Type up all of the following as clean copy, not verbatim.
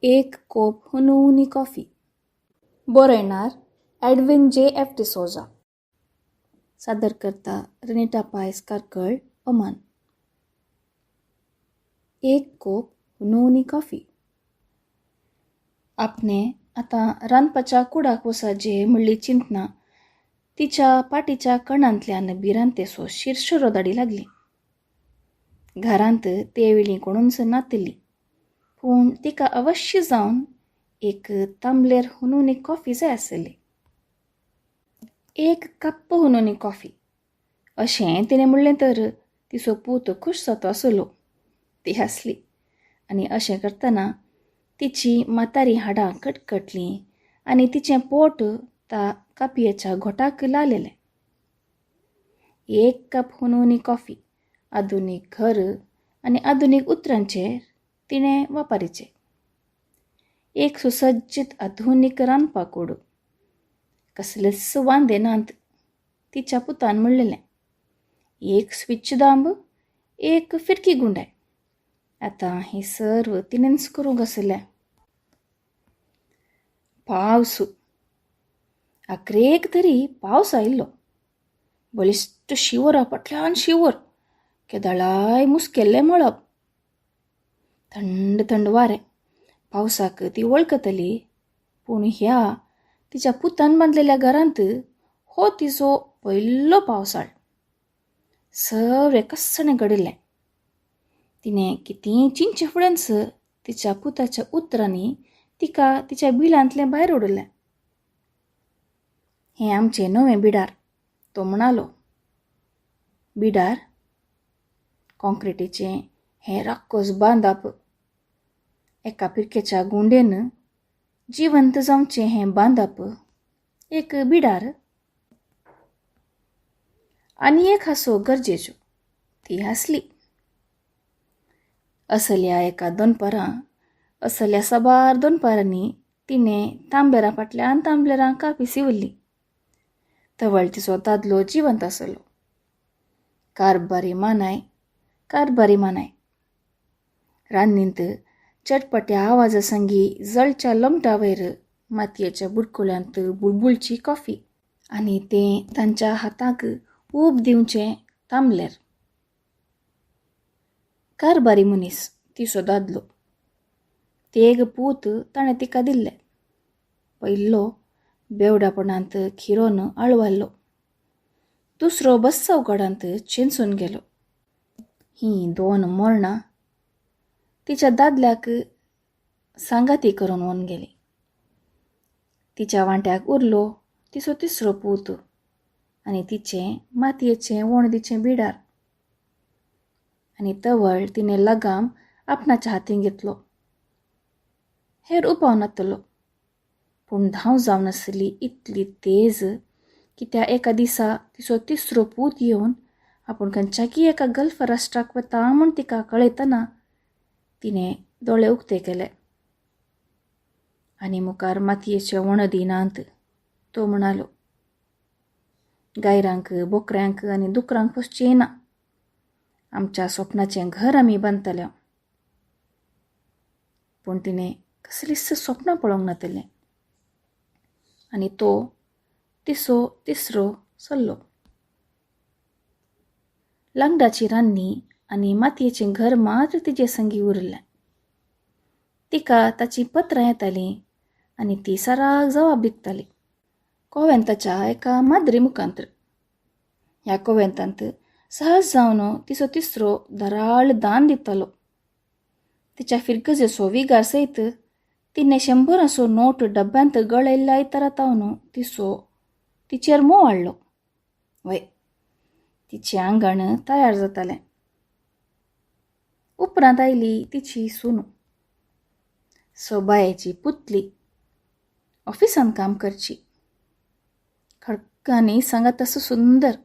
एक कोप हुनहुनी कॉफी. बरयणार एडविन जे.एफ. डिसोजा. सादरकर्ता रनिटा पायस कारकळ, ओमान. एक कोप हुनहुनी कॉफी. आपणे आता रांदपाच्या कुडाक वसाचे म्हणली चिंतना तिच्या पाटीच्या कणांतल्यान बिरान तेसो शीर्ष रोदाडी लागली. घरांत तेवेळी कोणूच नातली, पूण तिका अवश्य जावन एक तांबलेर हुनहुनी कॉफी जाय आसली. एक कप्प हुनहुनी कॉफी अशें तिणें म्हणलें तर तिचो पूत खूश जातो आसलो. ती हांसली आनी अशें करतना तिची म्हातारी हाडां कटकटलीं आनी तिचें पोट ता कापयेच्या घोटाक लालेलें. एक कप हुनहुनी कॉफी आधुनीक घर आनी आधुनीक उतरांचेर तिणें वापरीचें. एक सुसज्जीत आधुनीक रांदपा कूड. कसलेच वांदे नात, तिच्या पुतान म्हणलेलें. एक स्विच दांब, एक फिरकी गुंडाय. आतां हें सर्व तिणेंच करूंक आसलें. पावस. आखरेक तरी पावस आयिल्लो. बलिश्ट शिवर, फाटल्यान शिवर, केदाळाय मुस्केल्लें मळब. थंड थंड वारें. पावसाक ती वळखतली, पूण ह्या तिच्या पुतान बांदलेल्या घरांत हो तिचो पयलो पावसाळ. सगळें कस्सणें घडिल्लें. तिणें कितें चिंचे फुडेंच तिच्या पुताच्या उतरांनी तिका तिच्या बिलांतलें भायर उडयलें. हें आमचें नवें बिडार, तो म्हणालो. बिडार? कॉंक्रिटीचें हें राक्कोस बांदप. एका फिरकेच्या गुंडेन जिवंत जावचें हें बांदप एक बिडार. आनी एक हांसो गरजेच्यो. ती हांसली. असल्या एका दनपारां, असल्या साबार दनपारांनी तिणें तांबलेरां फाटल्यान तांबलेरां कापी सिवल्लीं. तवळ तिचो दादलो जिवंत आसलो. कारभारी मानाय, कारभारी मानाय. रान्नींत चटपट्या आवाजा संगी जळच्या लमटा वयर मातयेच्या बुडकुल्यांत बुळबुळची कॉफी आनी तें तांच्या हाताक ऊब दिवचें तांबलेर. कारभारी मनीस, तिचो दादलो. तेग पूत ताणें तिका दिल्लें. पयलो बेवडापणांत खिरोन आळवाल्लो. दुसरो बस्सावकाडांत चिंचून गेलो. हीं दोन मरणां तिच्या दादल्याक सांगाती करून वन गेलीं. तिच्या वांट्याक उरलो तिचो तिसरो पूत आनी तिचें मातयेचें वणदीचें बिडार. आनी तवळ तिणें लगाम आपणाच्या हातीन घेतलो. हेर उपाव नातलो, पूण धांव जावन आसली इतली तेज की त्या एका दिसा तिचो तिसरो पूत येवन आपूण खंयच्याकी एका गल्फ राष्ट्राक वता म्हूण तिका कळयतना तिणें दोळे उक्ते केले. आनी मुखार मातयेचे वणदी नात, तो म्हणालो. गायरांक, बोकऱ्यांक आनी दुकरांक पोसचें ना. आमच्या स्वप्नाचें घर आमी बांदतले. पूण तिणें कसलीच स्वप्नां पळोवंक नातलें. आनी तो तिचो तिसरो चल्लो. लांगडाची रान्नी आनी मातयेचें घर मात्र तिचे संगी उरलें. तिका ताची पत्रां येतालीं आनी ती साराक जवाब दितली. कॉव्हेंताच्या एका माद्री मुखांत. ह्या कॉव्हेंतांत सहज जावन तिचो तिसरो धराळ दान दितलो. तिच्या फिरगजेचो विगार सयत तिणें 100 नोट डब्यांत गळयल्ल्या इतरातावन तिचेर मोव हाडलो. वय, तिचें आंगण तयार जातालें. उपरांत आयली तिची सून. सोबायेची पुतली, ऑफिसांत काम करची. खडकांनी सांगात असो सुंदर.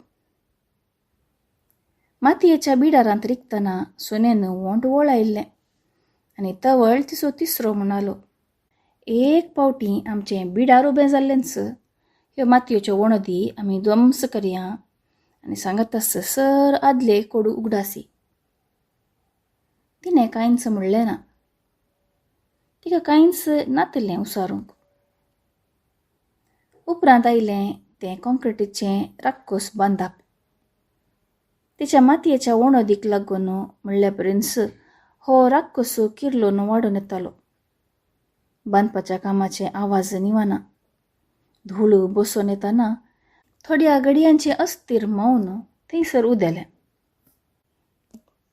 मातयेच्या बिडारांत रिकतना सुनेन वोंट वळायिल्लें आनी तवळ तिचो तिसरो म्हणालो. एक पावटी आमचें बिडार उबें जाल्लेंच ह्यो मातयेच्यो वणदी आमी ध्वंस करया आनी सांगात सर आदले कोडू उगडासी. तिणें कांयच म्हणलें ना. तिका कांयच नातलें उसारूंक. उपरांत आयलें तें कॉन्क्रिटीचें राक्कोस बांदप. तिच्या मातयेच्या वणोदीक लागून म्हणल्या पर्यंत हो राक्कोस किर्लोन वाडून येतालो. बांदपाच्या कामाचे आवाज निवाना. धूळ बसून येताना थोड्या घडयांचें अस्थिर मौन थंयसर उदेलें.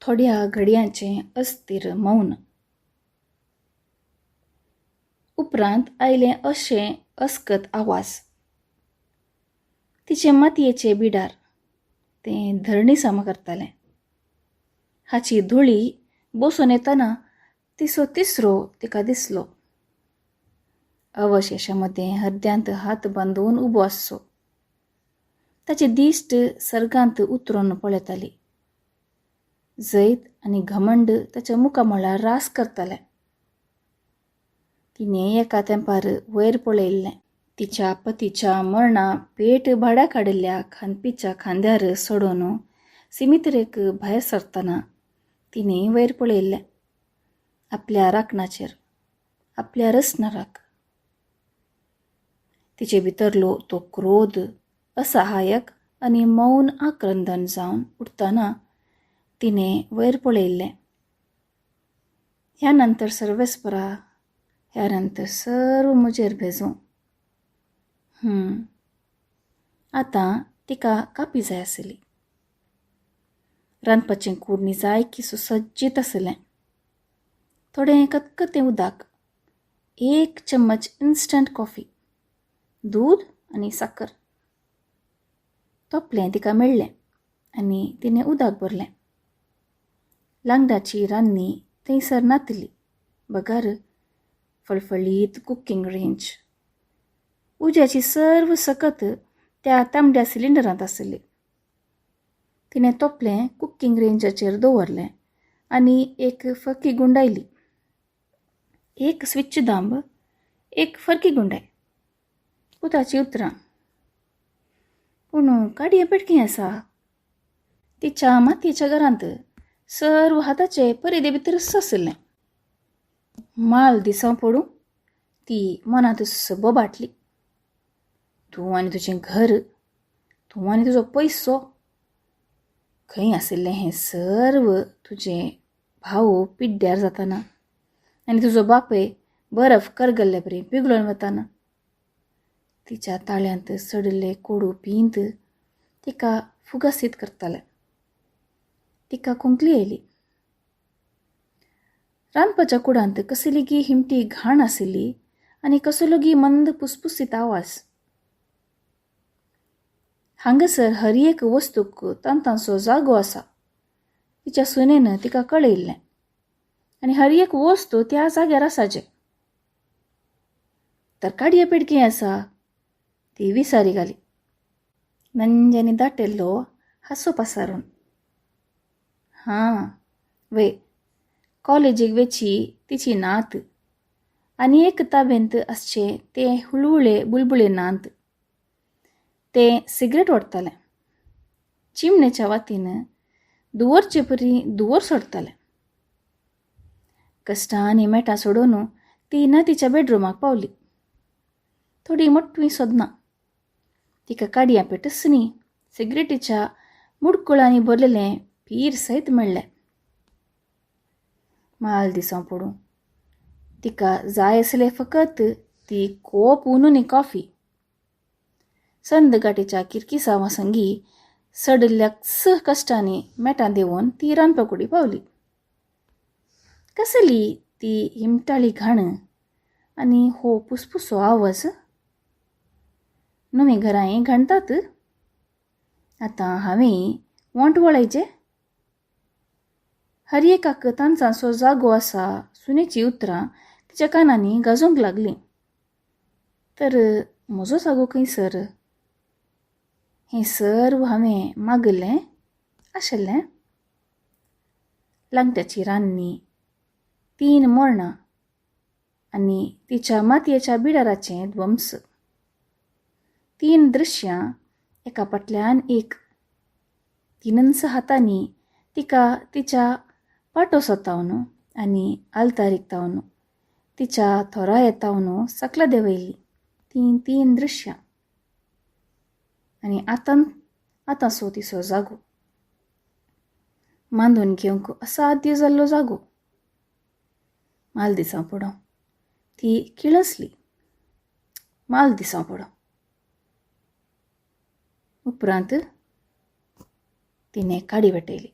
थोड्या घडयांचें अस्थिर मौन. उपरांत आयलें अशें अस्कत आवाज. तिचे मातयेचे बिडार तें धरणी सम करतालें. हाची धुळी बसून येताना तिचो तिसरो तिका दिसलो. अवशेशामध्ये हृदयांत हात बांदून उबो आसचो. ताची दिश्ट सर्गांत उतरून पळयताली. जैत आनी घमंड ताच्या मुखामळार रास करताले. तिणें एका तेंपार वयर पळयल्लें. तिच्या पतीच्या मरणा पेट भाड्या काडिल्ल्या खानपीच्या खांद्यार सोडून सिमित्रेक भायर सरतना तिणें वयर पळयल्लें. आपल्या राखणाचेर, आपल्या रसनाराक. तिचे भितरलो तो क्रोध असहायक आनी मौन आक्रंदन जावन उठतना तिणें वयर पळयल्लें. ह्या नंतर सर्वेस्परा, ह्या नंतर सर्व म्हजेर भेजूं. आतां तिका कापी जाय आसली. रांदपाचें कूड जायकी सुसज्जीत आसलें. थोडें खतखतें उदक, 1 चम्मच इन्स्टंट कॉफी, दूद आनी साकर. तोपलें तिका मेळ्ळें आनी तिणें उदक भरलें. लांगडाची रान्नी थंयसर नातली. बगार फळफळीत कुकिंग रेंज. उज्याची सर्व सकत त्या तांबड्या सिलिंडरांत आसली. तिणें तोपलें कुकिंग रेंजाचेर दवरलें आनी एक फरकी गुंडायली. 1 स्विच दांब, 1 फरकी गुंडाय. उदकाची उतरां. पूण काडये पेटकी आसा. तिच्या मातयेच्या घरांत सर्व हाताचे परिदे भितरच आसलें. माल दिसां पडूं ती मनांतूच बोबाटली. तूं आनी तुजें घर, तूं आनी तुजो पयसो, खंय आशिल्लें हें सर्व तुजें भाव पिड्ड्यार जाताना आनी तुजो बापूय बरफ करगल्ले परी पिगळून वताना. तिच्या ताळ्यांत सडिल्ले कोडू पिंत तिका फुगासीत करतालें. तिका कुंकली येयली. रांदपाच्या कुडांत कसली गी हिमटी घाण आशिल्ली आनी कसलो गी मंद पुसपुसीत आवाज. हांगासर हर एक वस्तूक तांतांचो जागो आसा. तिच्या सुनेन तिका कळयल्लें. आनी हर एक वस्तू त्या जाग्यार आसाचे. तर काडये पेटकी आसा. ती विसारी घाली. नंज्यानी दाटेल्लो हांसो पासारून. वे कॉलेजीक वेची तिची नात आनी एक ताबेंत आसचे ते हुळहुळे बुलबुळे नांत. तें सिगरेट ओडतालें. चिमणेच्या वातीन दुवरचे परी दुवर सोडतालें. कश्टां आनी मेटां सोडून ती ना तिच्या बेडरूमाक पावली. थोडी मोठवीं सोदना. तिका काडयां पेटस न्ही सिगरेटीच्या मुडकुळांनी भरलेलें पीर सयत मेळ्ळें. माल दिसां पडूं तिका जाय आसलें फकत ती कोप उनुनी कॉफी. संद गाटीच्या किरकिसा वासंगी सडिल्ल्या कश्टांनी मेटां देंवून ती रांदपाकुडी पावली. कसली ती हिमटाळी घाण आनी हो पुसपुसो आवाज. नवी घरांय घाणतात. आतां हांवें वोंट वळायचें. हर एकाक तांचांचो जागो आसा. सुनेची उतरां तिच्या कानांनी गाजूंक लागलीं. तर म्हजो जागो खंयसर? हें सर्व हांवें मागलें आशिल्लें. लांगट्याची रान्नी, 3 मरणां आनी तिच्या मातयेच्या बिडाराचें ध्वंस. 3 दृश्यां एका फाटल्यान एक. तिनंच हातांनी तिका तिच्या पाटो सोतावन आनी आलतारीक तावन तिच्या थोरा येतावन सकला देंवयली तीन तीन दृश्यां. आनी आतां सो तिचो जागो मांडून घेवंक असाध्य जाल्लो जागो. माल दिसां पडों ती किळसली. माल दिसां पडों उपरांत तिणें काडी वाटयली.